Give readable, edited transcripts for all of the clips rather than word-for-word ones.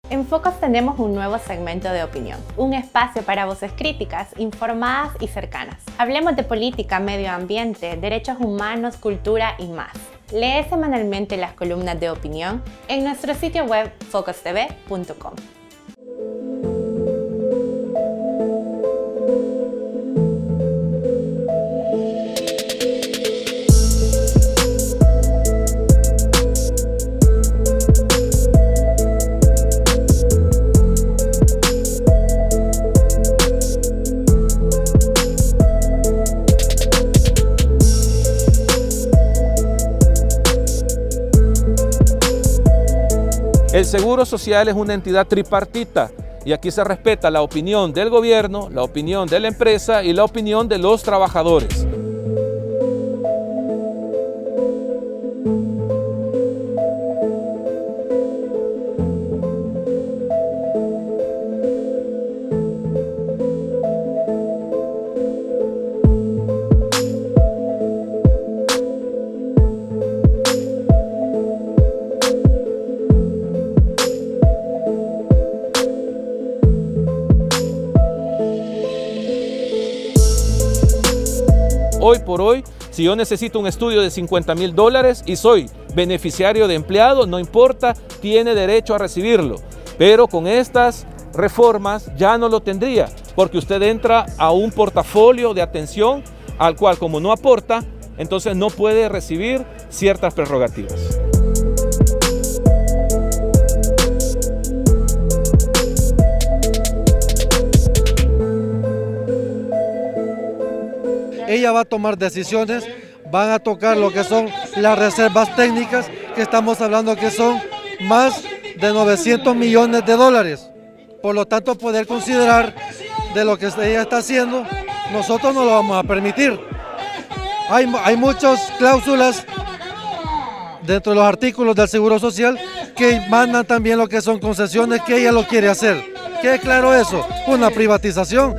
En Focos tenemos un nuevo segmento de opinión, un espacio para voces críticas, informadas y cercanas. Hablemos de política, medio ambiente, derechos humanos, cultura y más. Lee semanalmente las columnas de opinión en nuestro sitio web focostv.com. El Seguro Social es una entidad tripartita y aquí se respeta la opinión del gobierno, la opinión de la empresa y la opinión de los trabajadores. Hoy por hoy, si yo necesito un estudio de $50,000 y soy beneficiario de empleado, no importa, tiene derecho a recibirlo. Pero con estas reformas ya no lo tendría, porque usted entra a un portafolio de atención al cual, como no aporta, entonces no puede recibir ciertas prerrogativas. Ella va a tomar decisiones, van a tocar lo que son las reservas técnicas, que estamos hablando que son más de $900 millones. Por lo tanto, poder considerar de lo que ella está haciendo, nosotros no lo vamos a permitir. Hay muchas cláusulas dentro de los artículos del Seguro Social que mandan también lo que son concesiones que ella lo quiere hacer. ¿Quede claro eso? Una privatización.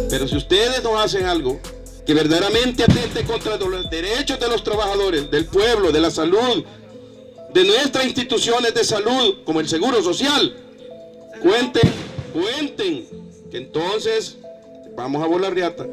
Pero si ustedes no hacen algo que verdaderamente atente contra los derechos de los trabajadores, del pueblo, de la salud, de nuestras instituciones de salud, como el Seguro Social, cuenten, que entonces vamos a volar riata.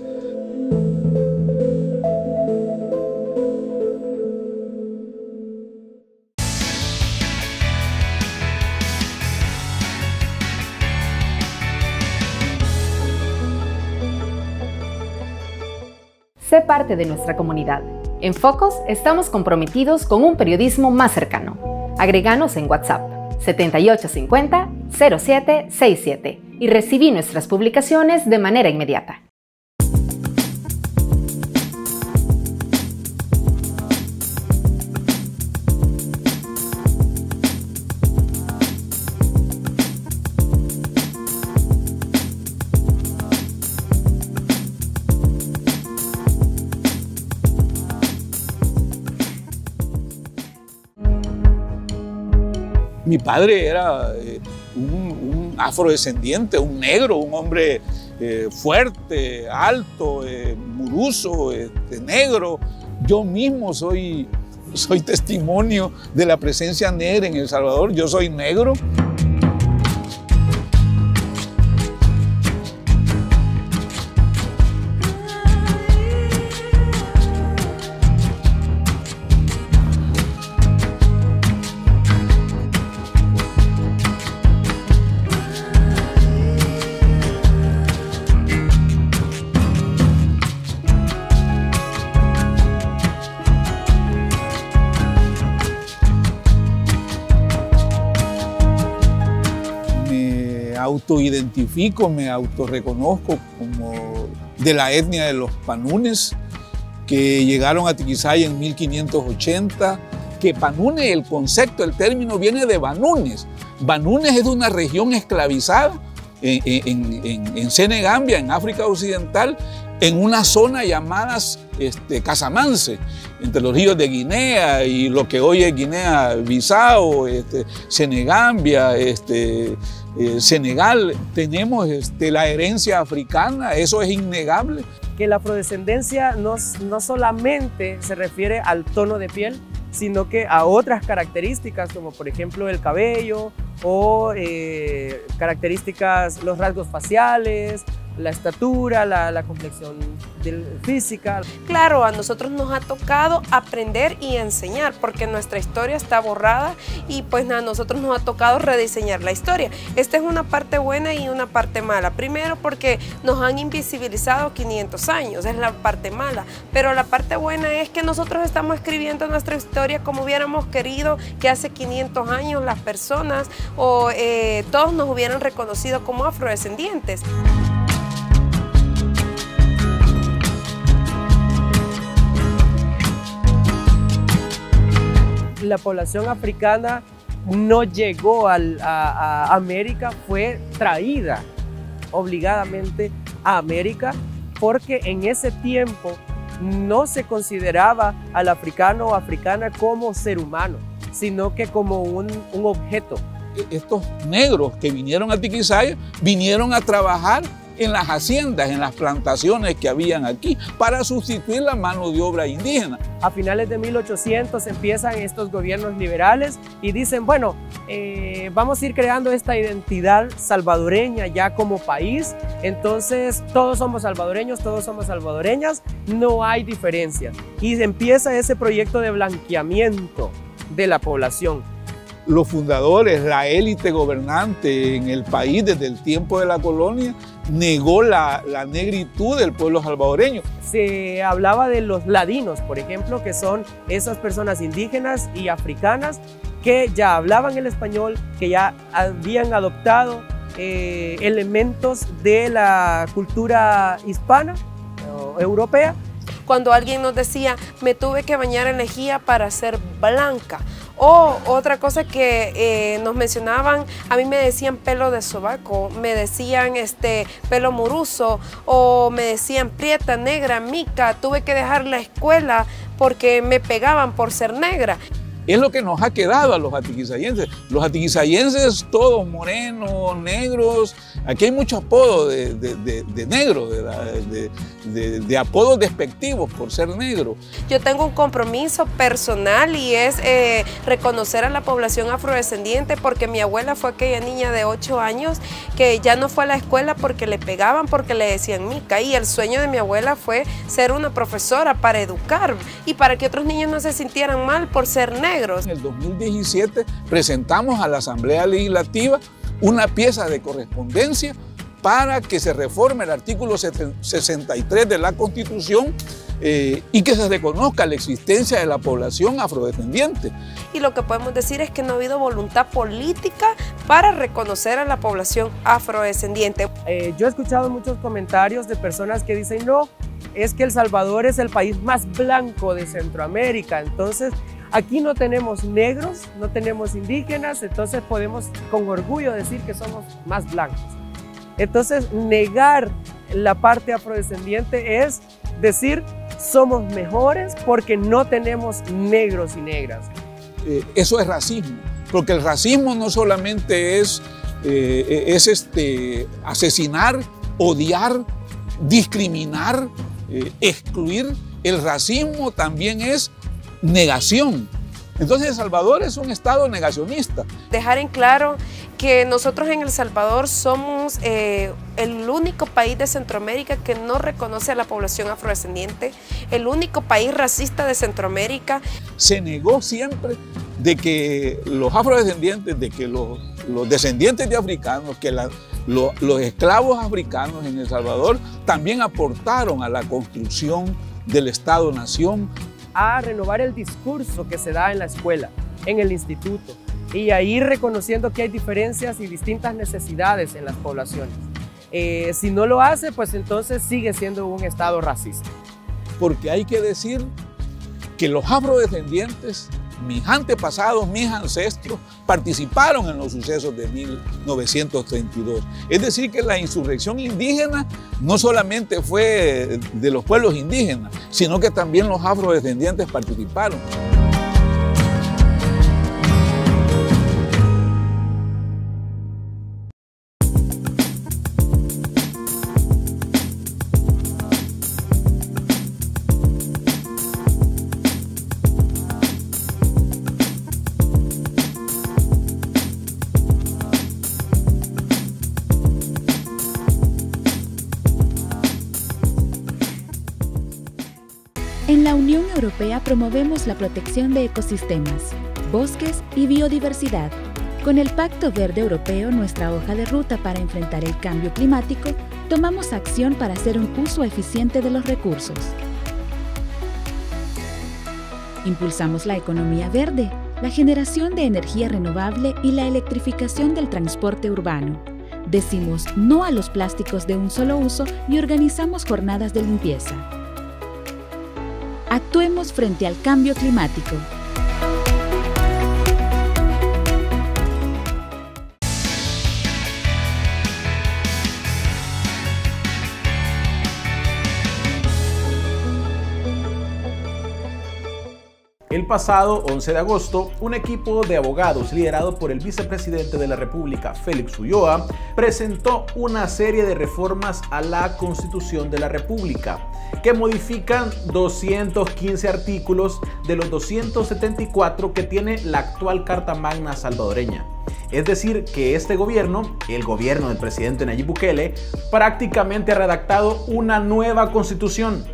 Sé parte de nuestra comunidad. En Focos estamos comprometidos con un periodismo más cercano. Agréganos en WhatsApp 7850-0767 y recibí nuestras publicaciones de manera inmediata. Mi padre era un afrodescendiente, un negro, un hombre fuerte, alto, muruso, negro. Yo mismo soy testimonio de la presencia negra en El Salvador. Yo soy negro. Autoidentifico, me autorreconozco como de la etnia de los panunes que llegaron a Tiquisaya en 1580, que panunes, el concepto, el término viene de Banunes. Banunes es de una región esclavizada en Senegambia, en África Occidental, en una zona llamada Casamance, entre los ríos de Guinea y lo que hoy es Guinea-Bissau, Senegambia, Senegal. Tenemos la herencia africana, eso es innegable. Que la afrodescendencia no solamente se refiere al tono de piel, sino que a otras características, como por ejemplo el cabello o características, los rasgos faciales, la estatura, la complexión física. Claro, a nosotros nos ha tocado aprender y enseñar, porque nuestra historia está borrada y pues a nosotros nos ha tocado rediseñar la historia. Esta es una parte buena y una parte mala. Primero porque nos han invisibilizado 500 años, es la parte mala, pero la parte buena es que nosotros estamos escribiendo nuestra historia como hubiéramos querido que hace 500 años las personas o todos nos hubieran reconocido como afrodescendientes. La población africana no llegó a América, fue traída obligadamente a América porque en ese tiempo no se consideraba al africano o africana como ser humano, sino que como un objeto. Estos negros que vinieron a Tiquisaya vinieron a trabajar en las haciendas, en las plantaciones que habían aquí, para sustituir la mano de obra indígena. A finales de 1800 empiezan estos gobiernos liberales y dicen, bueno, vamos a ir creando esta identidad salvadoreña ya como país, entonces todos somos salvadoreños, todos somos salvadoreñas, no hay diferencias. Y empieza ese proyecto de blanqueamiento de la población. Los fundadores, la élite gobernante en el país desde el tiempo de la colonia, negó la negritud del pueblo salvadoreño. Se hablaba de los ladinos, por ejemplo, que son esas personas indígenas y africanas que ya hablaban el español, que ya habían adoptado elementos de la cultura hispana o europea. Cuando alguien nos decía, me tuve que bañar en lejía para ser blanca. O otra cosa que nos mencionaban, a mí me decían pelo de sobaco, me decían pelo muruso, o me decían prieta, negra, mica, tuve que dejar la escuela porque me pegaban por ser negra. Es lo que nos ha quedado a los atiquisayenses. Los atiquisayenses todos morenos, negros. Aquí hay mucho apodo de negro, de apodos despectivos por ser negro. Yo tengo un compromiso personal y es reconocer a la población afrodescendiente, porque mi abuela fue aquella niña de 8 años que ya no fue a la escuela porque le pegaban, porque le decían mica, y el sueño de mi abuela fue ser una profesora para educar y para que otros niños no se sintieran mal por ser negros. En el 2017 presentamos a la Asamblea Legislativa una pieza de correspondencia para que se reforme el artículo 63 de la Constitución y que se reconozca la existencia de la población afrodescendiente. Y lo que podemos decir es que no ha habido voluntad política para reconocer a la población afrodescendiente. Yo he escuchado muchos comentarios de personas que dicen, no, es que El Salvador es el país más blanco de Centroamérica, entonces aquí no tenemos negros, no tenemos indígenas, entonces podemos con orgullo decir que somos más blancos. Entonces, negar la parte afrodescendiente es decir, somos mejores porque no tenemos negros y negras. Eso es racismo, porque el racismo no solamente es asesinar, odiar, discriminar, excluir. El racismo también es negación. Entonces El Salvador es un estado negacionista. Dejar en claro que nosotros en El Salvador somos el único país de Centroamérica que no reconoce a la población afrodescendiente, el único país racista de Centroamérica. Se negó siempre de que los afrodescendientes, de que los descendientes de africanos, que los esclavos africanos en El Salvador también aportaron a la construcción del Estado-Nación. A renovar el discurso que se da en la escuela, en el instituto, y a ir reconociendo que hay diferencias y distintas necesidades en las poblaciones. Si no lo hace, pues entonces sigue siendo un estado racista. Porque hay que decir que los afrodescendientes mis antepasados, mis ancestros, participaron en los sucesos de 1932. Es decir, que la insurrección indígena no solamente fue de los pueblos indígenas, sino que también los afrodescendientes participaron. En la Unión Europea promovemos la protección de ecosistemas, bosques y biodiversidad. Con el Pacto Verde Europeo, nuestra hoja de ruta para enfrentar el cambio climático, tomamos acción para hacer un uso eficiente de los recursos. Impulsamos la economía verde, la generación de energía renovable y la electrificación del transporte urbano. Decimos no a los plásticos de un solo uso y organizamos jornadas de limpieza. Actuemos frente al cambio climático. El pasado 11 de agosto, un equipo de abogados liderado por el vicepresidente de la República, Félix Ulloa, presentó una serie de reformas a la Constitución de la República que modifican 215 artículos de los 274 que tiene la actual Carta Magna salvadoreña. Es decir, que este gobierno, el gobierno del presidente Nayib Bukele, prácticamente ha redactado una nueva constitución.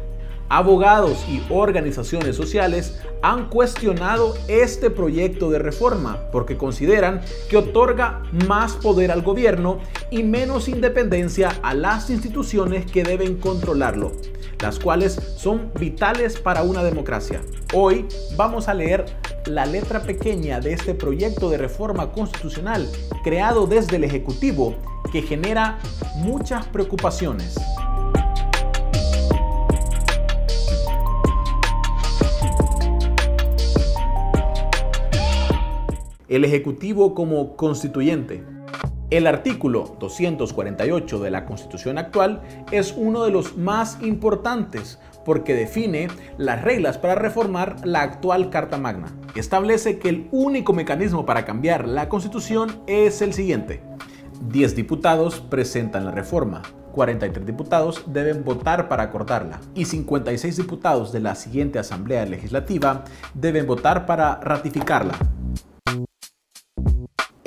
Abogados y organizaciones sociales han cuestionado este proyecto de reforma porque consideran que otorga más poder al gobierno y menos independencia a las instituciones que deben controlarlo, las cuales son vitales para una democracia. Hoy vamos a leer la letra pequeña de este proyecto de reforma constitucional creado desde el Ejecutivo que genera muchas preocupaciones. El Ejecutivo como constituyente. El artículo 248 de la Constitución actual es uno de los más importantes porque define las reglas para reformar la actual Carta Magna. Establece que el único mecanismo para cambiar la Constitución es el siguiente. 10 diputados presentan la reforma, 43 diputados deben votar para acordarla y 56 diputados de la siguiente Asamblea Legislativa deben votar para ratificarla.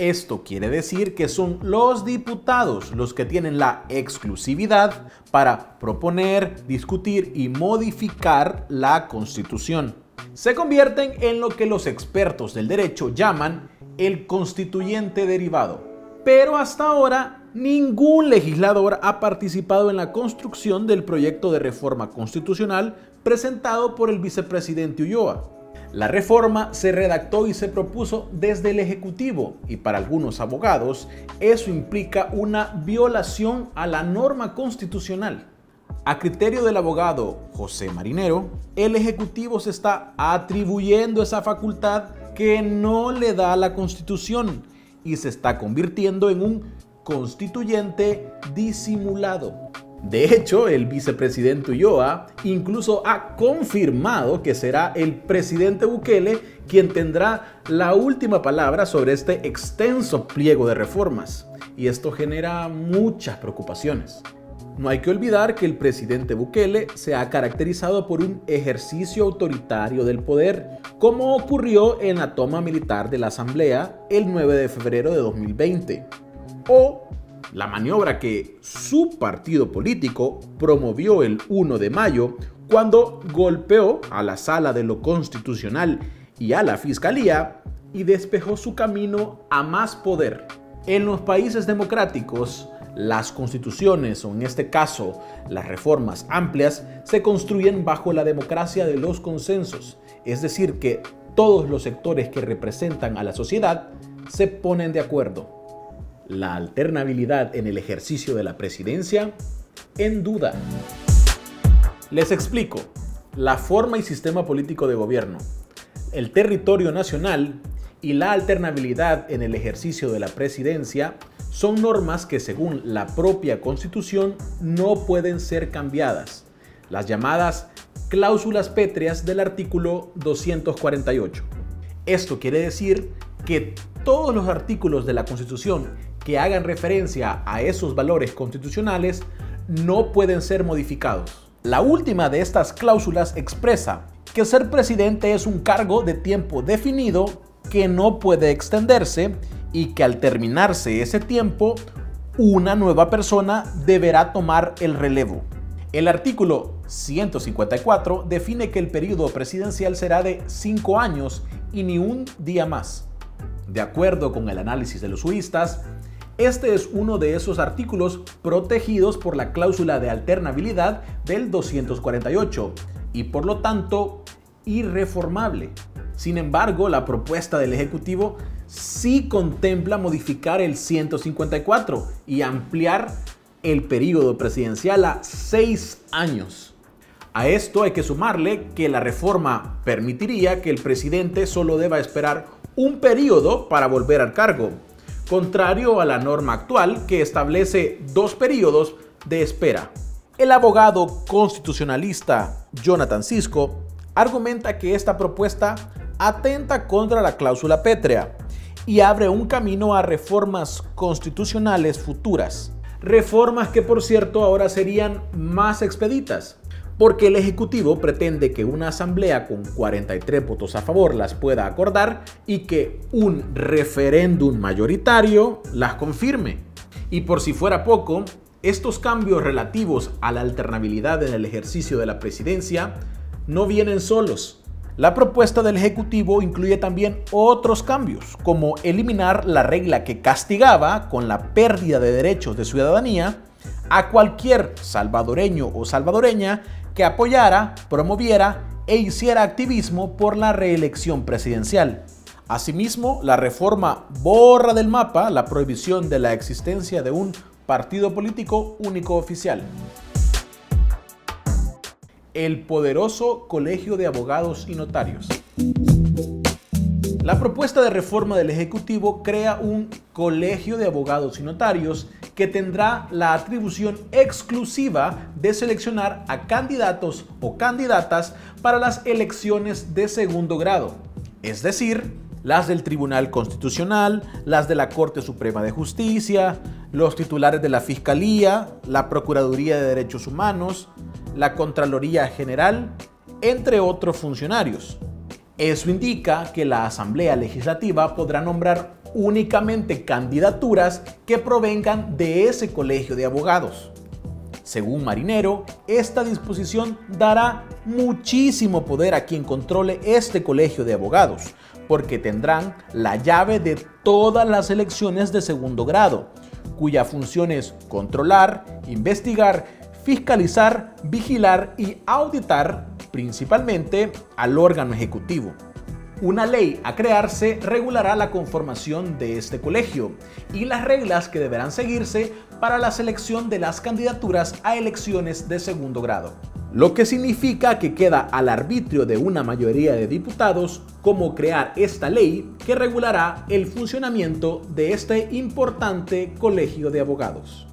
Esto quiere decir que son los diputados los que tienen la exclusividad para proponer, discutir y modificar la Constitución. Se convierten en lo que los expertos del derecho llaman el constituyente derivado. Pero hasta ahora, ningún legislador ha participado en la construcción del proyecto de reforma constitucional presentado por el vicepresidente Ulloa. La reforma se redactó y se propuso desde el Ejecutivo y para algunos abogados eso implica una violación a la norma constitucional. A criterio del abogado José Marinero, el Ejecutivo se está atribuyendo esa facultad que no le da la Constitución y se está convirtiendo en un constituyente disimulado. De hecho, el vicepresidente Ulloa incluso ha confirmado que será el presidente Bukele quien tendrá la última palabra sobre este extenso pliego de reformas. Y esto genera muchas preocupaciones. No hay que olvidar que el presidente Bukele se ha caracterizado por un ejercicio autoritario del poder, como ocurrió en la toma militar de la Asamblea el 9 de febrero de 2020. O la maniobra que su partido político promovió el 1 de mayo cuando golpeó a la Sala de lo Constitucional y a la Fiscalía y despejó su camino a más poder. En los países democráticos, las constituciones, o en este caso las reformas amplias, se construyen bajo la democracia de los consensos, es decir que todos los sectores que representan a la sociedad se ponen de acuerdo. La alternabilidad en el ejercicio de la presidencia en duda. Les explico la forma y sistema político de gobierno. el territorio nacional y la alternabilidad en el ejercicio de la presidencia son normas que, según la propia Constitución, no pueden ser cambiadas, las llamadas cláusulas pétreas del artículo 248. Esto quiere decir que todos los artículos de la Constitución que hagan referencia a esos valores constitucionales no pueden ser modificados. La última de estas cláusulas expresa que ser presidente es un cargo de tiempo definido que no puede extenderse y que al terminarse ese tiempo, una nueva persona deberá tomar el relevo. El artículo 154 define que el periodo presidencial será de 5 años y ni un día más. De acuerdo con el análisis de los juristas, este es uno de esos artículos protegidos por la cláusula de alternabilidad del 248 y por lo tanto irreformable. Sin embargo, la propuesta del Ejecutivo sí contempla modificar el 154 y ampliar el periodo presidencial a 6 años. A esto hay que sumarle que la reforma permitiría que el presidente solo deba esperar un periodo para volver al cargo, contrario a la norma actual que establece 2 periodos de espera. El abogado constitucionalista Jonathan Cisco argumenta que esta propuesta atenta contra la cláusula pétrea y abre un camino a reformas constitucionales futuras. Reformas que, por cierto, ahora serían más expeditas, porque el Ejecutivo pretende que una asamblea con 43 votos a favor las pueda acordar y que un referéndum mayoritario las confirme. Y por si fuera poco, estos cambios relativos a la alternabilidad en el ejercicio de la presidencia no vienen solos. La propuesta del Ejecutivo incluye también otros cambios, como eliminar la regla que castigaba con la pérdida de derechos de ciudadanía a cualquier salvadoreño o salvadoreña que apoyara, promoviera e hiciera activismo por la reelección presidencial. Asimismo, la reforma borra del mapa la prohibición de la existencia de un partido político único oficial. El poderoso Colegio de Abogados y Notarios. La propuesta de reforma del Ejecutivo crea un Colegio de Abogados y Notarios que tendrá la atribución exclusiva de seleccionar a candidatos o candidatas para las elecciones de segundo grado, es decir, las del Tribunal Constitucional, las de la Corte Suprema de Justicia, los titulares de la Fiscalía, la Procuraduría de Derechos Humanos, la Contraloría General, entre otros funcionarios. Eso indica que la Asamblea Legislativa podrá nombrar únicamente candidaturas que provengan de ese colegio de abogados. Según Marinero, esta disposición dará muchísimo poder a quien controle este colegio de abogados, porque tendrán la llave de todas las elecciones de segundo grado, cuya función es controlar, investigar, fiscalizar, vigilar y auditar principalmente al órgano ejecutivo. Una ley a crearse regulará la conformación de este colegio y las reglas que deberán seguirse para la selección de las candidaturas a elecciones de segundo grado, lo que significa que queda al arbitrio de una mayoría de diputados cómo crear esta ley que regulará el funcionamiento de este importante colegio de abogados.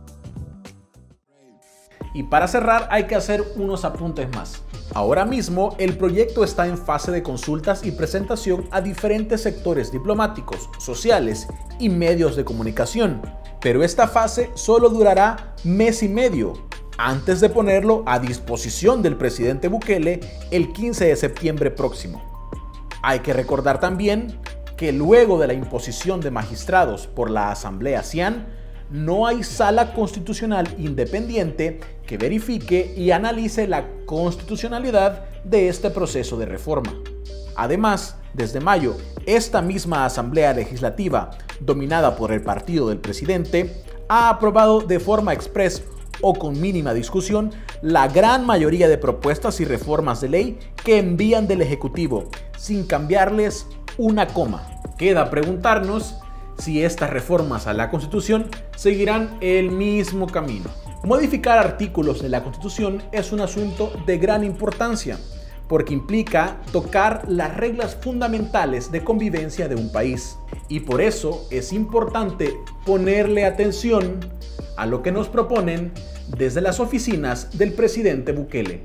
Y para cerrar hay que hacer unos apuntes más. Ahora mismo el proyecto está en fase de consultas y presentación a diferentes sectores diplomáticos, sociales y medios de comunicación, pero esta fase solo durará mes y medio antes de ponerlo a disposición del presidente Bukele el 15 de septiembre próximo. Hay que recordar también que luego de la imposición de magistrados por la Asamblea CIAN, no hay sala constitucional independiente que verifique y analice la constitucionalidad de este proceso de reforma. Además, desde mayo, esta misma Asamblea Legislativa, dominada por el partido del presidente, ha aprobado de forma express o con mínima discusión la gran mayoría de propuestas y reformas de ley que envían del Ejecutivo, sin cambiarles una coma. Queda preguntarnos si estas reformas a la Constitución seguirán el mismo camino. Modificar artículos de la Constitución es un asunto de gran importancia, porque implica tocar las reglas fundamentales de convivencia de un país. Y por eso es importante ponerle atención a lo que nos proponen desde las oficinas del presidente Bukele.